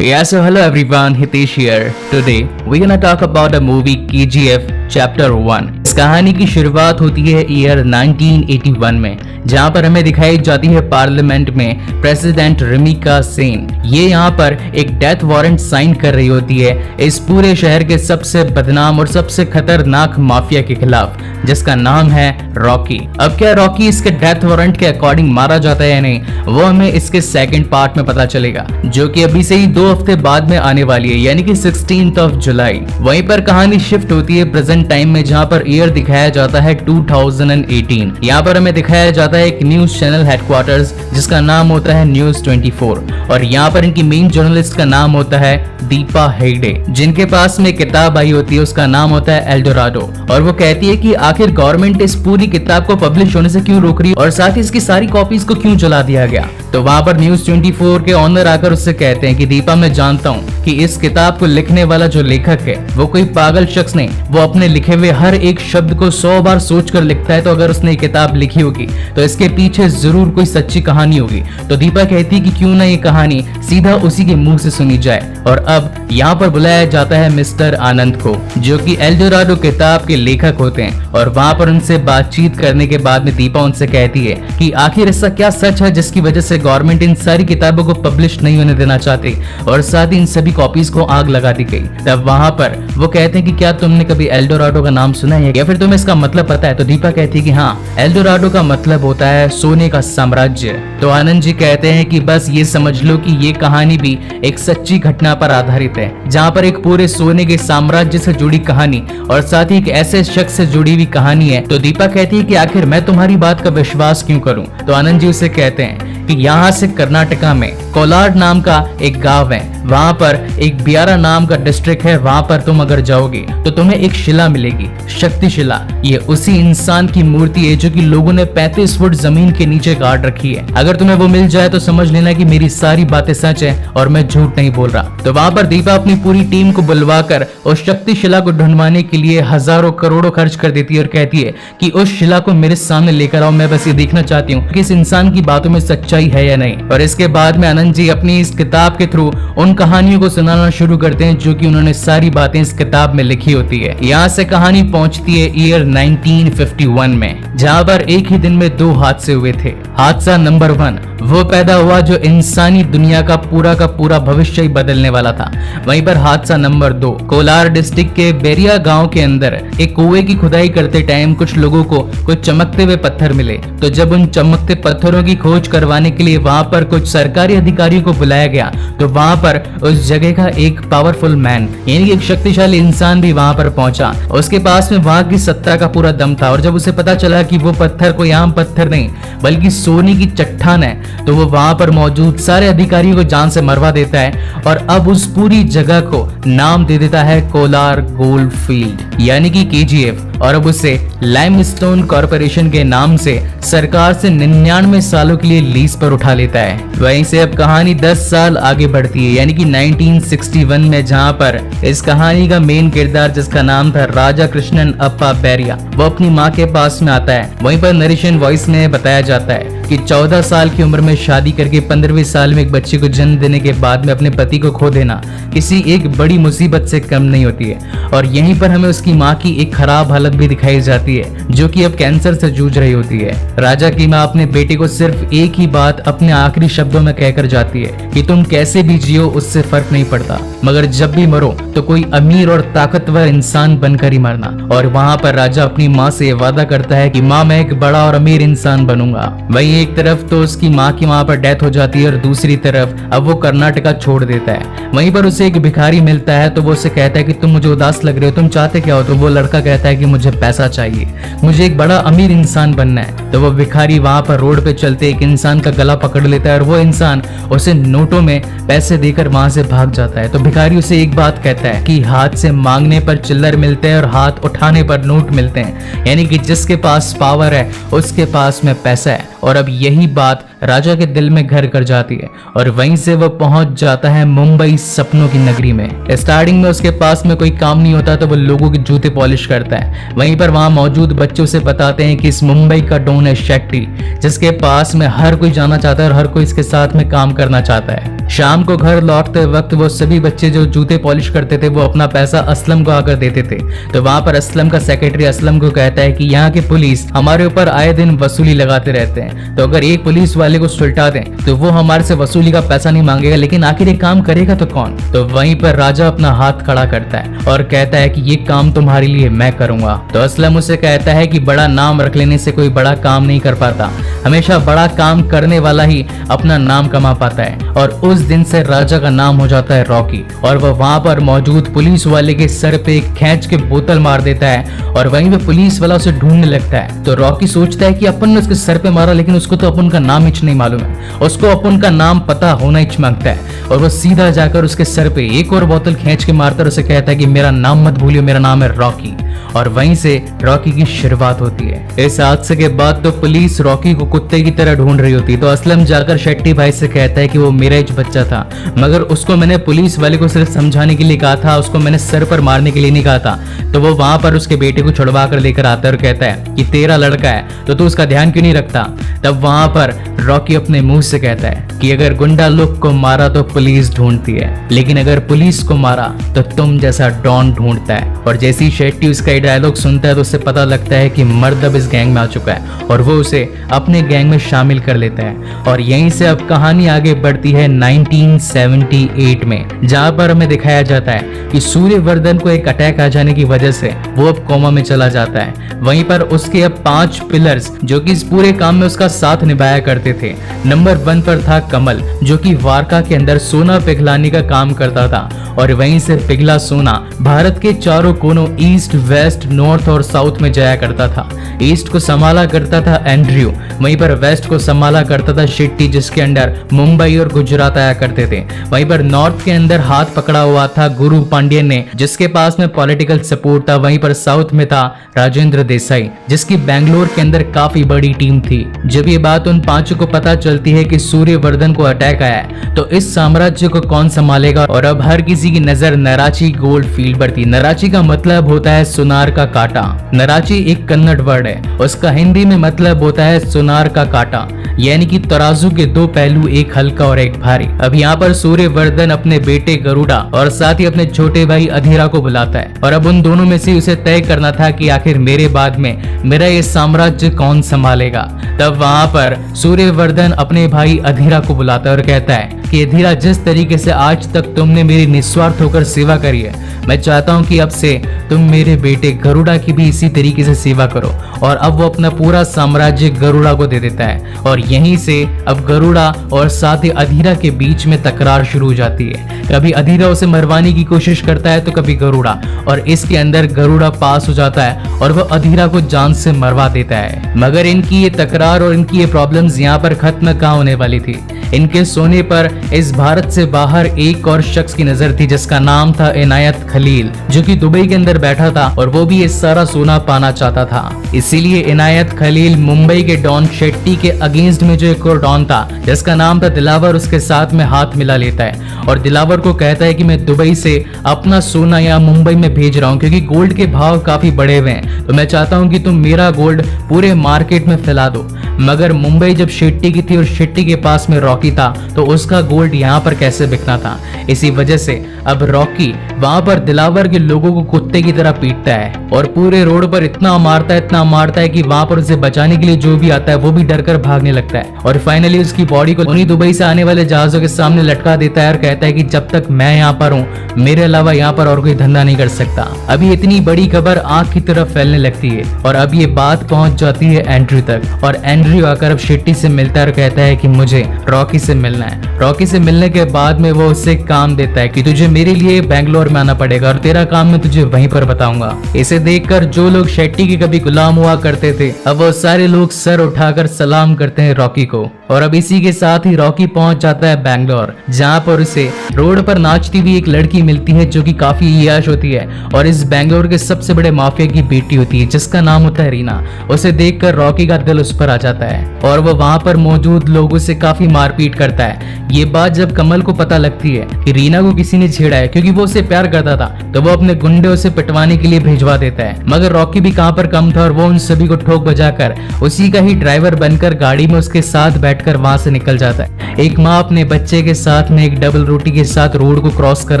Yeah, so hello everyone, Hitesh here. Today we're gonna talk about the movie KGF chapter 1। इस कहानी की शुरुआत होती है ईयर 1981 में, जहां पर हमें दिखाई जाती है पार्लियामेंट में प्रेसिडेंट रिमिका सेन। ये यहाँ पर एक डेथ वारंट साइन कर रही होती है इस पूरे शहर के सबसे बदनाम और सबसे खतरनाक माफिया के खिलाफ, जिसका नाम है रॉकी। अब क्या रॉकी इसके डेथ वारंट के अकॉर्डिंग मारा जाता है या नहीं, वो हमें इसके सेकंड पार्ट में पता चलेगा, जो कि अभी से ही 2 हफ्ते बाद में आने वाली है, यानी कि 16 जुलाई। वहीं पर कहानी शिफ्ट होती है प्रेजेंट टाइम में, जहां पर ईयर दिखाया जाता है 2018। यहाँ पर हमें दिखाया जाता है एक न्यूज चैनल हेडक्वार्टर्स, जिसका नाम होता है न्यूज 24, और यहाँ पर इनकी मेन जर्नलिस्ट का नाम होता है दीपा हेगड़े, जिनके पास में किताब आई होती है, उसका नाम होता है एल्डोराडो। और वो कहती है कि आखिर गवर्नमेंट इस पूरी किताब को पब्लिश होने से क्यों रोक रही है और साथ ही इसकी सारी कॉपीज को क्यों जला दिया गया। तो वहां पर न्यूज 24 के ऑनर आकर उससे कहते हैं कि दीपा, मैं जानता हूँ कि इस किताब को लिखने वाला जो लेखक है वो कोई पागल शख्स नहीं, वो अपने लिखे हुए हर एक शब्द को 100 बार सोचकर लिखता है। तो अगर उसने किताब लिखी होगी तो इसके पीछे जरूर कोई सच्ची कहानी होगी। तो दीपा कहती है कि क्यों ना ये कहानी सीधा उसी के मुंह से सुनी जाए। और अब यहाँ पर बुलाया जाता है मिस्टर आनंद को, जो कि एल्डोराडो किताब के लेखक होते हैं। और वहां पर उनसे बातचीत करने के बाद में दीपा उनसे कहती है कि आखिर ऐसा क्या सच है जिसकी वजह से गवर्नमेंट इन सारी किताबों को पब्लिश नहीं होने देना चाहती और साथ ही इन सभी कॉपीज को आग लगा दी गई। तब वहां पर वो कहते हैं कि क्या तुमने कभी एल्डोराडो का नाम सुना है या फिर तुम्हें इसका मतलब पता है। तो दीपा कहती है कि हाँ, एल्डोराडो का मतलब होता है सोने का साम्राज्य। तो आनंद जी कहते हैं कि बस ये समझ लो कि ये कहानी भी एक सच्ची घटना पर आधारित है, जहाँ पर एक पूरे सोने के साम्राज्य से जुड़ी कहानी और साथ ही एक ऐसे शख्स से जुड़ी हुई कहानी है। तो दीपा कहती है कि आखिर मैं तुम्हारी बात का विश्वास क्यों करूं। तो आनंद जी उसे कहते हैं कि यहाँ से कर्नाटका में कोलार नाम का एक गांव है, वहां पर एक बियारा नाम का डिस्ट्रिक्ट है, वहां पर तुम अगर जाओगे तो तुम्हें एक शिला मिलेगी, शक्ति शिला। ये उसी इंसान की मूर्ति है जो कि लोगों ने 35 फुट जमीन के नीचे गाड़ रखी है। अगर तुम्हें वो मिल जाए तो समझ लेना कि मेरी सारी बातें सच है और मैं झूठ नहीं बोल रहा। तो वहां पर दीपा अपनी पूरी टीम को बुलवाकर उस शक्ति शिला को ढूंढवाने के लिए हजारों करोड़ों खर्च कर देती है और कहती है कि उस शिला को मेरे सामने लेकर आओ, मैं बस ये देखना चाहती हूँ कि इस इंसान की बातों में सच्चाई है या नहीं। और इसके बाद में आनंद जी अपनी इस किताब के थ्रू उन कहानियों को सुनाना शुरू करते हैं जो कि उन्होंने सारी बातें इस किताब में लिखी होती है। यहाँ से कहानी पहुंचती है ईयर 1951 में, जहाँ पर एक ही दिन में 2 हादसे हुए थे। हादसा नंबर 1 वो पैदा हुआ जो इंसानी दुनिया का पूरा भविष्य ही बदलने वाला था। वहीं पर हादसा नंबर 2 कोलार डिस्ट्रिक्ट के बेरिया गांव के अंदर एक कुएं की खुदाई करते टाइम कुछ लोगों को कुछ चमकते हुए पत्थर मिले। तो जब उन चमकते पत्थरों की खोज करवाने के लिए वहां पर कुछ सरकारी अधिकारियों को बुलाया गया, तो वहां पर उस जगह का एक पावरफुल मैन यानी कि एक शक्तिशाली इंसान भी वहां पर पहुंचा। उसके पास में वहां की सत्ता का पूरा दम था, और जब उसे पता चला कि वो पत्थर कोई आम पत्थर नहीं बल्कि सोने की चट्टान है, तो वो वहां पर मौजूद सारे अधिकारियों को जान से मरवा देता है और अब उस पूरी जगह को नाम दे देता है कोलार गोल्ड फील्ड यानी कि KGF। और अब उसे लाइमस्टोन कॉर्पोरेशन के नाम से सरकार से 99 सालों के लिए लीज पर उठा लेता है। वहीं से अब कहानी 10 साल आगे बढ़ती है यानी कि 1961 में, जहां पर इस कहानी का मेन किरदार जिसका नाम था राजा कृष्णन अप्पा बैरिया, वो अपनी माँ के पास में आता है। वहीं पर नरेशन वॉइस में बताया जाता है कि 14 साल की उम्र में शादी करके 15वें साल में एक बच्चे को जन्म देने के बाद में अपने पति को खो देना किसी एक बड़ी मुसीबत से कम नहीं होती है। और यहीं पर हमें उसकी माँ की एक खराब हालत भी दिखाई जाती है, जो कि अब कैंसर से जूझ रही होती है। राजा की माँ अपने बेटे को सिर्फ एक ही बात अपने आखिरी शब्दों में कहकर जाती है कि तुम कैसे भी जियो उससे फर्क नहीं पड़ता, मगर जब भी मरो तो कोई अमीर और ताकतवर इंसान बनकर ही मरना। और वहाँ पर राजा अपनी माँ से वादा करता है कि माँ, मैं एक बड़ा और अमीर इंसान बनूंगा। वहीं एक तरफ तो उसकी माँ की वहाँ पर डेथ हो जाती है और दूसरी तरफ अब वो कर्नाटका छोड़ देता है। वहीं पर उसे एक भिखारी मिलता है, तो वो उसे कहता है कि तुम मुझे उदास लग रहे हो, तुम चाहते क्या हो। तो वो लड़का कहता है कि मुझे पैसा चाहिए, मुझे एक बड़ा अमीर इंसान बनना है। तो वो भिखारी वहां पर रोड पे चलते एक इंसान का गला पकड़ लेता है और वो इंसान उसे नोटों में पैसे देकर वहां से भाग जाता है। तो भिखारी उसे एक बात कहता है कि हाथ से मांगने पर चिल्लर मिलते हैं और हाथ उठाने पर नोट मिलते हैं, यानी कि जिसके पास पावर है उसके पास में पैसा है। और अब यही बात राजा के दिल में घर कर जाती है और वहीं से वो पहुंच जाता है मुंबई सपनों की नगरी में। स्टार्टिंग में उसके पास में कोई काम नहीं होता तो वो लोगों के जूते पॉलिश करता है। वहीं पर वहां मौजूद बच्चों से बताते हैं कि इस मुंबई का डॉन है शेट्टी, जिसके पास में हर कोई जाना चाहता है और हर कोई इसके साथ में काम करना चाहता है। शाम को घर लौटते वक्त वो सभी बच्चे जो जूते पॉलिश करते थे वो अपना पैसा असलम को आकर देते थे। तो वहां पर असलम का सेक्रेटरी असलम को कहता है कि यहाँ के पुलिस हमारे ऊपर आए दिन वसूली लगाते रहते हैं, तो अगर एक पुलिस वाले को सुलटा दें तो वो हमारे से वसूली का पैसा नहीं मांगेगा, लेकिन आखिर ये काम करेगा तो कौन। तो वहीं पर राजा अपना हाथ खड़ा करता है और कहता है कि ये काम तुम्हारे लिए मैं करूंगा। तो असलम उसे कहता है कि बड़ा नाम रख लेने से कोई बड़ा काम नहीं कर पाता, हमेशा बड़ा काम करने वाला ही अपना नाम कमा पाता है। और उस दिन से राजा का नाम हो जाता है रॉकी और वह वहां पर मौजूद पुलिस वाले के सर पे खींच के बोतल मार देता है और वहीं पे पुलिस वाला उसे ढूंढने लगता है। तो रॉकी सोचता है कि अपन ने उसके सर पे मारा, लेकिन उसको तो अपन का नाम ही नहीं मालूम है, उसको अपन का नाम पता होना ही मांगता है। और वो सीधा जाकर उसके सर पे एक और बोतल खींच के मारता है, उसे कहता है कि मेरा नाम मत भूलियो, मेरा नाम है रॉकी। और वहीं से रॉकी की शुरुआत होती है। इस हादसे के बाद तो पुलिस रॉकी को कुत्ते की तरह ढूंढ रही होती है। तो असलम जाकर शेट्टी भाई से कहता है कि वो मेरा ही बच्चा था, मगर उसको मैंने पुलिस वाले को सिर्फ समझाने के लिए कहा था, उसको मैंने सर पर मारने के लिए नहीं कहा था। तो वो वहां पर उसके बेटे को छुड़वा कर लेकर आता है और कहता है कि तेरा लड़का है तो तू उसका ध्यान क्यों नहीं रखता। तब वहां पर रॉकी अपने मुंह से कहता है कि अगर गुंडा लोग को मारा तो पुलिस ढूंढती है, लेकिन अगर पुलिस को मारा तो तुम जैसा डॉन ढूंढता है। और जैसे ही शेट्टी उसका डायलॉग सुनता है तो उसे पता लगता है कि मर्द अब इस गैंग में आ चुका है और वो उसे अपने गैंग में शामिल कर लेता है। और यहीं से अब कहानी आगे बढ़ती है 1978 में, जहां पर हमें दिखाया जाता है कि सूर्यवर्धन को एक अटैक आ जाने की वजह से वो अब कोमा में चला जाता है। वहीं पर उसके अब 5 पिलर्स जो कि इस पूरे काम में उसका साथ निभाया करते थे। नंबर 1 पर था कमल, जो कि वारका के अंदर सोना पिघलाने का काम करता था और वहीं से पिघला सोना भारत के चारों कोनों ईस्ट, वेस्ट, नॉर्थ और साउथ में जाया करता था। ईस्ट को संभाला करता था एंड्रयू, वहीं पर वेस्ट को संभाला करता था शेट्टी, जिसके अंडर मुंबई और गुजरात आया करते थे। वहीं पर नॉर्थ के अंदर हाथ पकड़ा हुआ था गुरु पांड्यन ने, जिसके पास में पॉलिटिकल सपोर्ट था। वहीं पर साउथ में था राजेंद्र देसाई, जिसकी बैंगलोर के अंदर काफी बड़ी टीम थी। जब ये बात उन 5 को पता चलती है कि सूर्यवर्धन को अटैक आया है तो इस साम्राज्य को कौन संभालेगा, और अब हर किसी की नजर नराची गोल्ड फील्ड पर थी। नराची का मतलब होता है सुनार का कांटा। नराची एक कन्नड़ वर्ड है, उसका हिंदी में मतलब होता है सुनार का कांटा, यानी कि तराजू के 2 पहलू, एक हल्का और एक भारी। अब यहाँ पर सूर्यवर्धन अपने बेटे गरुड़ा और साथ ही अपने छोटे भाई अधीरा को बुलाता है और अब उन दोनों में से उसे तय करना था कि आखिर मेरे बाद में मेरा ये साम्राज्य कौन संभालेगा। तब वहां पर सूर्यवर्धन अपने भाई अधीरा को बुलाता है और कहता है कि अधीरा, जिस तरीके से आज तक तुमने मेरी निस्वार्थ होकर सेवा करी है, मैं चाहता हूं कि अब से तुम मेरे बेटे गरुड़ा की भी इसी तरीके से सेवा करो। और अब वो अपना पूरा साम्राज्य गरुड़ा को दे देता है और यहीं से अब गरुड़ा और साथ ही अधीरा के बीच में तकरार शुरू हो जाती है। कभी अधीरा उसे मरवाने की कोशिश करता है तो कभी गरुड़ा, और इसके अंदर गरुड़ा पास हो जाता है और वह अधीरा को जान से मरवा देता है। मगर इनकी ये तकरार और इनकी ये प्रॉब्लम्स यहाँ पर खत्म कहाँ होने वाली थी। इनके सोने पर इस भारत से बाहर एक और शख्स की नजर थी, जिसका नाम था इनायत खलील, जो कि दुबई के अंदर बैठा था और वो भी ये सारा सोना पाना चाहता था। इसीलिए इनायत खलील मुंबई के डॉन शेट्टी के अगेंस्ट में जो एक और डॉन था जिसका नाम था दिलावर, उसके साथ में हाथ मिला लेता है और दिलावर को कहता है कि मैं दुबई से अपना सोना यहाँ मुंबई में भेज रहा हूँ, क्योंकि गोल्ड के भाव काफी बढ़े हुए हैं, तो मैं चाहता हूँ कि तुम मेरा गोल्ड पूरे मार्केट में फैला दो। मगर मुंबई जब शेट्टी की थी और शेट्टी के पास में रॉकी था, तो उसका गोल्ड यहाँ पर कैसे बिकना था। इसी वजह से अब रॉकी वहां पर दिलावर के लोगों को कुत्ते की तरह पीटता है और पूरे रोड पर इतना मारता है कि वहां पर उसे बचाने के लिए जो भी आता है वो भी डर कर भागने लगता है और फाइनली उसकी बॉडी को उन्हीं दुबई से आने वाले जहाजों के सामने लटका देता है और कहता है कि जब तक मैं यहाँ पर हूँ, मेरे अलावा यहाँ पर और कोई धंधा नहीं कर सकता। अभी इतनी बड़ी खबर आग की तरफ फैलने लगती है और अब ये बात पहुंच जाती है एंड्रयू तक और एंड्रयू आकर अब शेट्टी से मिलता है और कहता है कि मुझे रॉकी से मिलना है। रॉकी से मिलने के बाद में वो उससे काम देता है कि तुझे मेरे लिए बैंगलोर में आना पड़ेगा और तेरा काम मैं तुझे वहीं पर बताऊंगा। इसे देखकर जो लोग शेट्टी के कभी गुलाम हुआ करते थे, अब वो सारे लोग सर उठाकर सलाम करते हैं रॉकी को और अब इसी के साथ ही रॉकी पहुंच जाता है बैंगलोर, जहां पर उसे रोड पर नाचती हुई एक लड़की मिलती है जो कि काफी याश होती है और इस बैंगलोर के सबसे बड़े माफिया की बेटी होती है जिसका नाम होता है रीना। उसे देखकर रॉकी का दिल उस पर आ जाता है और वो वहां पर मौजूद लोगों से काफी मारपीट करता है। ये बात जब कमल को पता लगती है कि रीना को किसी ने छेड़ा है क्योंकि वो उसे प्यार करता था, तो वो अपने गुंडे उसे पिटवाने के लिए भिजवा देता है। मगर रॉकी भी कहां पर कम था और वो उन सभी को ठोक बजाकर उसी का ही ड्राइवर बनकर गाड़ी में उसके साथ बैठकर वहां से निकल जाता है। एक माँ अपने बच्चे के साथ में एक डबल रोटी के साथ रोड को क्रॉस कर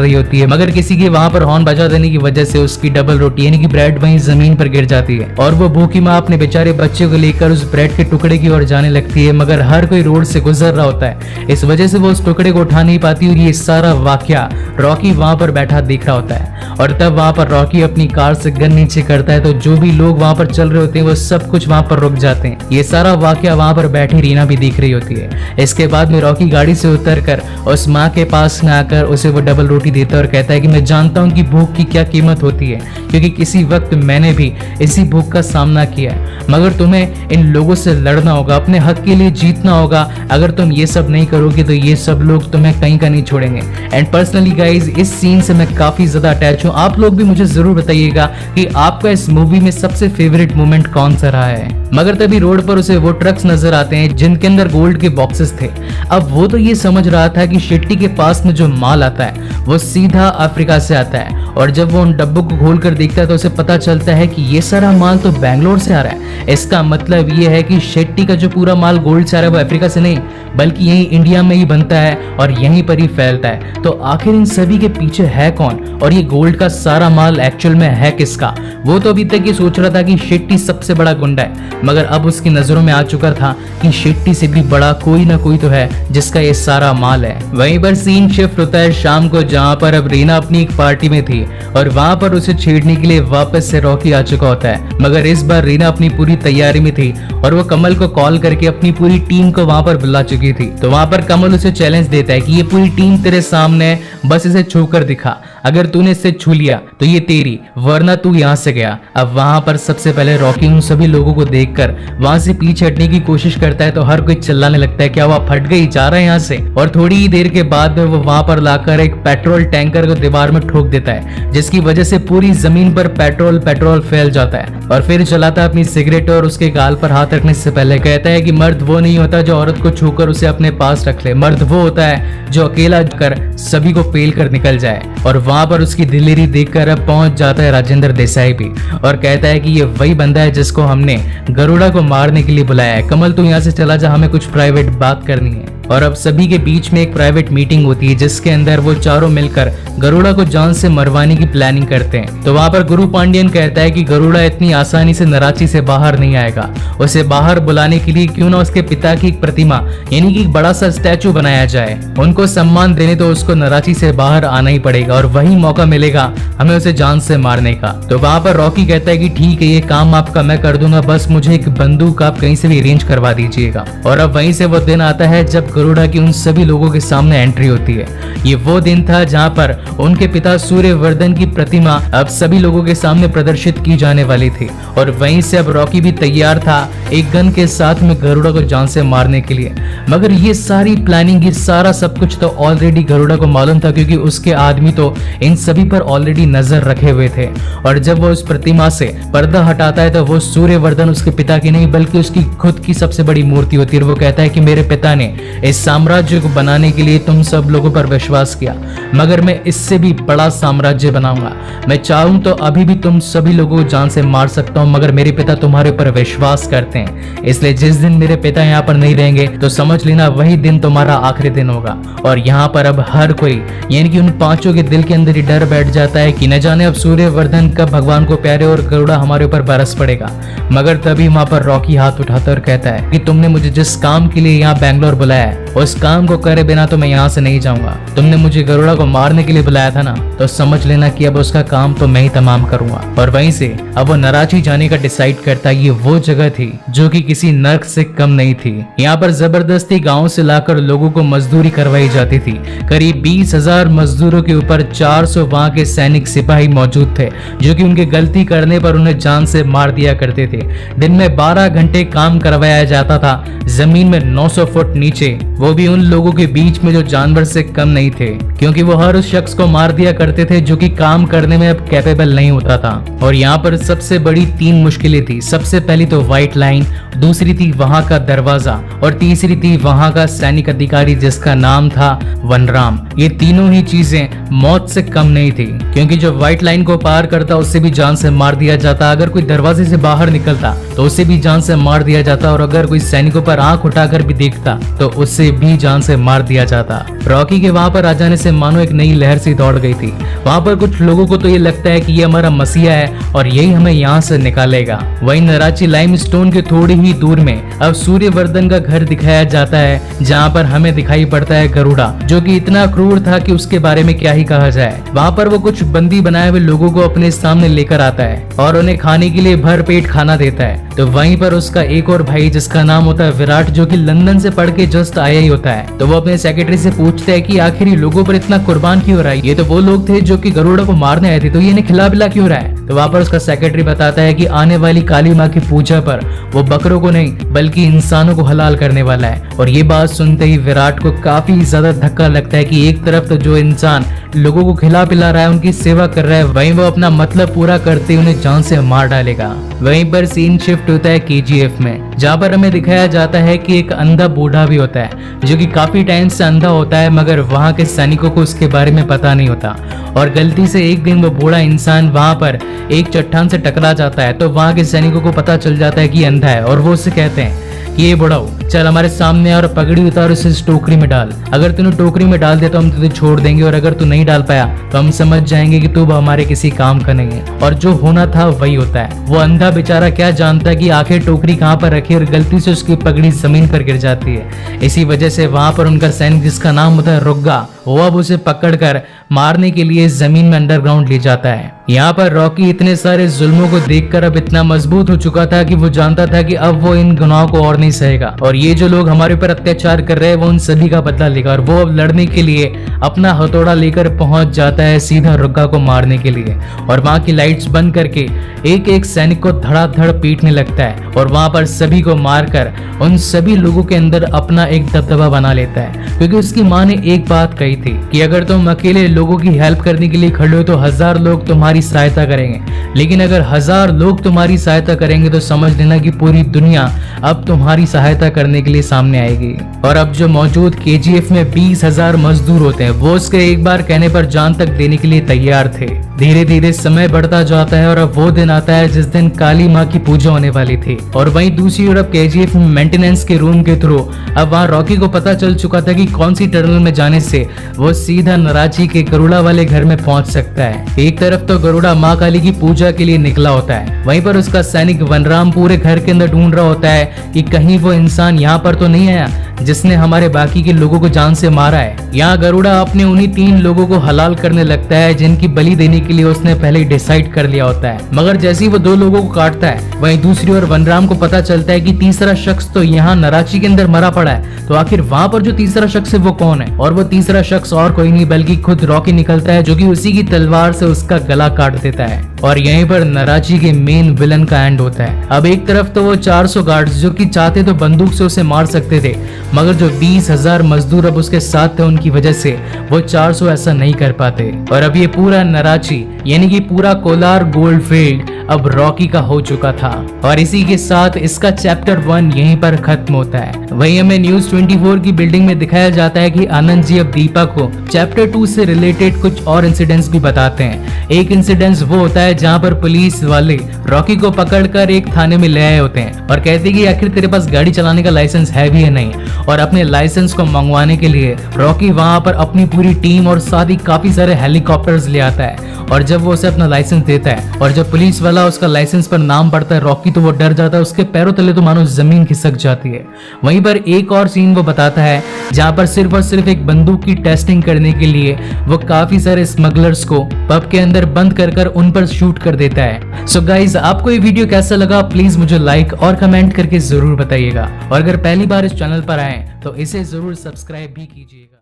रही होती है, मगर किसी के वहां पर हॉर्न बजा देने की वजह से उसकी डबल रोटी यानी कि ब्रेड वहीं जमीन पर गिर जाती है और वो भूखी माँ अपने बेचारे बच्चे को लेकर उस ब्रेड के टुकड़े की ओर जाने लगती है। मगर हर कोई रोड से गुजर रहा होता है, इस वजह से वो उस टुकड़े को उठा नहीं पाती और ये सारा वाकया रॉकी वहां पर बैठा देख रहा होता है। और तब वहां पर रॉकी अपनी कार से गन नीचे करता है तो जो भी लोग वहां पर चल रहे होते हैं वो सब कुछ वहां पर रुक जाते हैं। ये सारा वाकया वहां पर बैठी रीना भी देख रही होती है। इसके बाद में रॉकी गाड़ी से उतरकर उस माँ के पास में आकर उसे वो डबल रोटी देता है और कहता है कि मैं जानता हूँ कि भूख की क्या कीमत होती है, क्योंकि किसी वक्त मैंने भी इसी भूख का सामना किया है। मगर तुम्हें इन लोगों से लड़ना होगा, अपने हक के लिए जीतना होगा। अगर तुम ये सब नहीं करोगे तो ये सब लोग तुम्हें कहीं का नहीं छोड़ेंगे। एंड पर्सनली गाइज इस सीन से मैं काफी ज्यादा अटैच हूँ। आप लोग भी मुझे जरूर बताइएगा कि आपका इस मूवी में सबसे फेवरेट मोमेंट कौन सा रहा है। मगर तभी रोड पर उसे वो ट्रक्स नजर आते हैं जिनके अंदर गोल्ड के बॉक्सेस थे। अब वो तो ये समझ रहा था कि शेट्टी के पास में जो माल आता है वो सीधा अफ्रीका से आता है, और जब वो उन डब्बों को खोल कर देखता है तो उसे पता चलता है कि ये सारा माल तो बैंगलोर से आ रहा है। इसका मतलब ये है कि शेट्टी का जो पूरा माल गोल्ड से आ रहा है वो अफ्रीका से नहीं बल्कि यही इंडिया में ही बनता है और यहीं पर ही फैलता है। तो आखिर इन सभी के पीछे है कौन और ये गोल्ड का सारा माल एक्चुअल में है किसका? वो तो अभी तक ये सोच रहा था कि शेट्टी सबसे बड़ा गुंडा है, मगर अब उसकी नजरों में आ चुका था कि शेट्टी से भी बड़ा कोई ना कोई तो है जिसका ये सारा माल है। वहीं पर सीन शिफ्ट होता है शाम को, जहां पर अब रीना अपनी एक पार्टी में थी और वहां पर उसे छेड़ने के लिए वापस से रॉकी आ चुका होता है। मगर इस बार रीना अपनी पूरी तैयारी में थी और वो कमल को कॉल करके अपनी पूरी टीम को वहां पर बुला चुकी थी। तो वहां पर कमल उसे चैलेंज देता है कि ये पूरी टीम तेरे सामने है, बस इसे छू कर दिखा। अगर तूने इसे छू लिया तो ये तेरी, वरना तू यहाँ से गया। अब वहां पर सबसे पहले रॉकी उन सभी लोगों को देखकर वहां से पीछे हटने की कोशिश करता है तो हर कोई चिल्लाने लगता है क्या हुआ, फट गई, जा रहा है यहाँ से। और थोड़ी ही देर के बाद में वो वहां पर लाकर एक पेट्रोल टैंकर को दीवार में ठोक देता है, जिसकी वजह से पूरी जमीन पर पेट्रोल फैल जाता है। और फिर चलाता अपनी सिगरेट और उसके गाल पर हाथ रखने से पहले कहता है कि मर्द वो नहीं होता जो औरत को छूकर उसे अपने पास रख ले, मर्द वो होता है जो अकेला कर सभी को पेल कर निकल जाए। और वहां पर उसकी दिलेरी देखकर अब पहुंच जाता है राजेंद्र देसाई भी और कहता है कि ये वही बंदा है जिसको हमने गरुड़ा को मारने के लिए बुलाया है। कमल तू यहाँ से चला जा, हमें कुछ प्राइवेट बात करनी है। और अब सभी के बीच में एक प्राइवेट मीटिंग होती है जिसके अंदर वो चारों मिलकर गरुड़ा को जान से मरवाने की प्लानिंग करते हैं। तो वहां पर गुरु पांडियन कहता है कि गरुड़ा इतनी आसानी से नराची से बाहर नहीं आएगा, उसे बाहर बुलाने के लिए क्यों ना उसके पिता की एक प्रतिमा यानी कि एक बड़ा सा स्टैचू बनाया जाए। उनको सम्मान देने तो उसको नराची से बाहर आना ही पड़ेगा और वही मौका मिलेगा हमें उसे जान से मारने का। तो वहां पर रॉकी कहता है कि ठीक है, ये काम आपका मैं कर दूंगा, बस मुझे एक बंदूक आप कहीं से भी अरेंज करवा दीजिएगा। और अब वहीं से वो दिन आता है जब गरुड़ा की उन सभी लोगों के सामने एंट्री होती है। ये वो दिन था जहां पर उनके पिता सूर्यवर्धन की प्रतिमा अब सभी लोगों के सामने प्रदर्शित की जाने वाली थी। और वहीं से अब रॉकी भी तैयार था एक गन के साथ में गरुड़ा को जान से मारने के लिए। मगर ये सारी प्लानिंग, ये सारा सब कुछ तो ऑलरेडी गरुड़ा को मालूम था, क्योंकि उसके आदमी तो इन सभी पर ऑलरेडी नजर रखे हुए थे। और जब वो उस प्रतिमा से पर्दा हटाता है तो वो सूर्यवर्धन उसके पिता की नहीं बल्कि उसकी खुद की सबसे बड़ी मूर्ति होती है। और वो कहता है कि मेरे पिता ने इस साम्राज्य को बनाने के लिए तुम सब लोगों पर विश्वास किया, मगर मैं इससे भी बड़ा साम्राज्य बनाऊंगा। मैं चाहूं तो अभी भी तुम सभी लोगों को जान से मार सकता हूं, मगर मेरे पिता तुम्हारे ऊपर विश्वास करते हैं। इसलिए जिस दिन मेरे पिता यहाँ पर नहीं रहेंगे तो समझ लेना वही दिन तुम्हारा आखिरी दिन होगा। और यहाँ पर अब हर कोई यानी कि उन पांचों के दिल के अंदर ही डर बैठ जाता है कि न जाने अब सूर्यवर्धन कब भगवान को प्यारे और गरुड़ा हमारे ऊपर बरस पड़ेगा। मगर तभी वहां पर रॉकी हाथ उठाता और कहता है कि तुमने मुझे जिस काम के लिए यहाँ बैंगलोर बुलाया है उस काम को करे बिना तो मैं यहाँ से नहीं जाऊंगा। तुमने मुझे गरुड़ा को मारने के लिए बुलाया था ना, तो समझ लेना कि अब उसका काम तो मैं ही तमाम करूंगा। और वहीं से अब वो नराची जाने का डिसाइड करता। ये वो जगह थी जो कि किसी नर्क से कम नहीं थी। यहाँ पर जबरदस्ती गाँव से लाकर लोगों को मजदूरी करवाई जाती थी। करीब 20,000 मजदूरों के ऊपर 400 वहाँ के सैनिक सिपाही मौजूद थे, जो कि उनके गलती करने पर उन्हें जान से मार दिया करते थे। दिन में 12 घंटे काम करवाया जाता था, जमीन में 900 फुट नीचे, वो भी उन लोगों के बीच में जो जानवर से कम नहीं थे, क्योंकि वो हर उस शख्स को मार दिया करते थे जो कि काम करने में अब कैपेबल नहीं होता था। और यहाँ पर सबसे बड़ी 3 मुश्किलें थी। सबसे पहली तो व्हाइट लाइन, दूसरी थी वहां का दरवाजा और तीसरी थी वहां का सैनिक अधिकारी जिसका नाम था वनराम। ये तीनों ही चीजें मौत से कम नहीं थी, क्योंकि जो व्हाइट लाइन को पार करता उससे भी जान से मार दिया जाता। अगर कोई दरवाजे से बाहर निकलता तो उसे भी जान से मार दिया जाता, और अगर कोई सैनिकों पर आंख उठाकर भी देखता तो उससे भी जान से मार दिया जाता। रॉकी के वहां पर आ जाने से मानो एक नई लहर सी दौड़ गई थी। वहां पर कुछ लोगों को तो ये लगता है कि ये हमारा मसीहा है और यही हमें यहाँ से निकालेगा। वहीं नराची लाइमस्टोन के थोड़ी ही दूर में अब सूर्यवर्धन का घर दिखाया जाता है, जहाँ पर हमें दिखाई पड़ता है गरुड़ा, जो कि इतना क्रूर था कि उसके बारे में क्या ही कहा जाए। वहाँ पर वो कुछ बंदी बनाए हुए लोगों को अपने सामने लेकर आता है और उन्हें खाने के लिए भर पेट खाना देता है। तो वहीं पर उसका एक और भाई जिसका नाम होता है विराट, जो कि लंदन से पढ़ के जस्ट आया ही होता है, तो वो अपने सेक्रेटरी से पूछता है कि आखिर ये लोगों पर इतना कुर्बान क्यों हो रहा है? ये तो वो लोग थे जो कि गरुड़ा को मारने आए थे, तो ये इन्हें खिला पिला क्यों रहा है? तो वहाँ पर उसका सेक्रेटरी बताता है कि आने वाली काली माँ की पूजा पर वो बकरों को नहीं बल्कि इंसानों को हलाल करने वाला है। और ये बात सुनते ही विराट को काफी ज्यादा धक्का लगता है कि एक तरफ तो जो इंसान लोगों को खिला पिला रहा है, उनकी सेवा कर रहा है, वहीं वो अपना मतलब पूरा करते उन्हें जान से मार डालेगा। वहीं पर सीन शिफ्ट होता है KGF में, जहाँ पर हमें दिखाया जाता है कि एक अंधा बूढ़ा भी होता है जो कि काफी टाइम से अंधा होता है, मगर वहाँ के सैनिकों को उसके बारे में पता नहीं होता। और गलती से एक दिन वो बूढ़ा इंसान वहाँ पर एक चट्टान से टकरा जाता है, तो वहाँ के सैनिकों को पता चल जाता है कि अंधा है, और वो उससे कहते हैं कि ये बुढ़ाओ चल हमारे सामने और पगड़ी उतार उसे इस टोकरी में डाल। अगर तूने टोकरी में डाल दिया तो हम तुझे छोड़ देंगे, और अगर तू नहीं डाल पाया तो हम समझ जाएंगे कि तू हमारे किसी काम का नहीं है। और जो होना था वही होता है। वो अंधा बेचारा क्या जानता है कि आखिर टोकरी कहाँ पर रखी, और गलती से उसकी पगड़ी जमीन पर गिर जाती है। इसी वजह से वहां पर उनका सैनिक जिसका नाम होता है रुग्गा, वो अब उसे पकड़कर मारने के लिए जमीन में अंडरग्राउंड ले जाता है। यहाँ पर रॉकी इतने सारे जुल्मों को देखकर अब इतना मजबूत हो चुका था कि वो जानता था कि अब वो इन गुनाहों को और नहीं सहेगा, और ये जो लोग हमारे ऊपर अत्याचार कर रहे हैं वो उन सभी का बदला लेगा। और वो अब लड़ने के लिए अपना हथौड़ा लेकर पहुंच जाता है सीधा रुग्गा को मारने के लिए, और वहां की लाइट्स बंद करके एक एक सैनिक को धड़ाधड़ पीटने लगता है, और वहां पर सभी को मारकर उन सभी लोगों के अंदर अपना एक दबदबा बना लेता है। क्योंकि उसकी माँ ने एक बात कही थी कि अगर तुम अकेले लोगों की हेल्प करने के लिए खड़े हो तो 1000 लोग तुम्हारी सहायता करेंगे, लेकिन अगर 1000 लोग तुम्हारी सहायता करेंगे तो समझ लेना कि पूरी दुनिया अब तुम्हारी सहायता करने के लिए सामने आएगी। और अब जो मौजूद KGF में 20,000 मजदूर होते हैं, वो उसके एक बार कहने पर जान तक देने के लिए तैयार थे। धीरे धीरे समय बढ़ता जाता है और अब वो दिन आता है जिस दिन काली माँ की पूजा होने वाली थी। और वहीं दूसरी ओर अब KGF में मेंटेनेंस के रूम के थ्रू अब वहाँ रॉकी को पता चल चुका था कि कौन सी टनल में जाने से वो सीधा नराची के गरुड़ा वाले घर में पहुंच सकता है। एक तरफ तो गरुड़ा माँ काली की पूजा के लिए निकला होता है, वहीं पर उसका सैनिक वनराम पूरे घर के अंदर ढूंढ रहा होता है कि कहीं वो इंसान यहाँ पर तो नहीं आया जिसने हमारे बाकी के लोगों को जान से मारा है। यहाँ गरुड़ा अपने उन्हीं 3 लोगों को हलाल करने लगता है जिनकी बलि देने के लिए उसने पहले ही डिसाइड कर लिया होता है। मगर जैसे ही वो 2 लोगों को काटता है, वहीं दूसरी ओर वनराम को पता चलता है कि तीसरा शख्स तो यहाँ नराची के अंदर मरा पड़ा है। तो आखिर वहाँ पर जो तीसरा शख्स है वो कौन है? और वो तीसरा शख्स और कोई नहीं बल्कि खुद रॉकी निकलता है, जो कि उसी की तलवार से उसका गला काट देता है। और यहीं पर नराची के मेन विलन का एंड होता है। अब एक तरफ तो वो 400 गार्ड्स जो कि चाहते तो बंदूक से उसे मार सकते थे, मगर जो 20,000 मजदूर अब उसके साथ थे उनकी वजह से वो 400 ऐसा नहीं कर पाते। और अब ये पूरा नराची यानी कि पूरा कोलार गोल्ड फील्ड अब रॉकी का हो चुका था। और इसी के साथ इसका चैप्टर 1 यहीं पर खत्म होता है। वहीं हमें न्यूज 24 की बिल्डिंग में दिखाया जाता है कि आनंद जी अब दीपा को चैप्टर 2 से रिलेटेड कुछ और इंसिडेंट्स भी बताते हैं। एक इंसिडेंट्स वो होता है जहाँ पर पुलिस वाले रॉकी को पकड़कर एक थाने में ले आए होते हैं और कहते हैं कि आखिर तेरे पास गाड़ी चलाने का लाइसेंस है भी या नहीं। और अपने लाइसेंस को मंगवाने के लिए रॉकी वहाँ पर अपनी पूरी टीम और साथ ही काफी सारे हेलीकॉप्टर्स ले आता है। और जब वो उसे अपना लाइसेंस देता है और जब पुलिस वाला वाला उसका लाइसेंस पर नाम पड़ता है रॉकी, तो वो डर जाता है, उसके पैरों तले तो मानो जमीन खिसक जाती है। वहीं पर एक और सीन वो बताता है जहां पर सिर्फ और सिर्फ एक बंदूक की टेस्टिंग करने के लिए वो काफी सारे स्मगलर्स को पब के अंदर बंद कर उन पर शूट कर देता है। सो गाइज, आपको ये वीडियो कैसा लगा प्लीज मुझे लाइक और कमेंट करके जरूर बताइएगा, और अगर पहली बार इस चैनल पर आए तो इसे जरूर सब्सक्राइब भी कीजिएगा।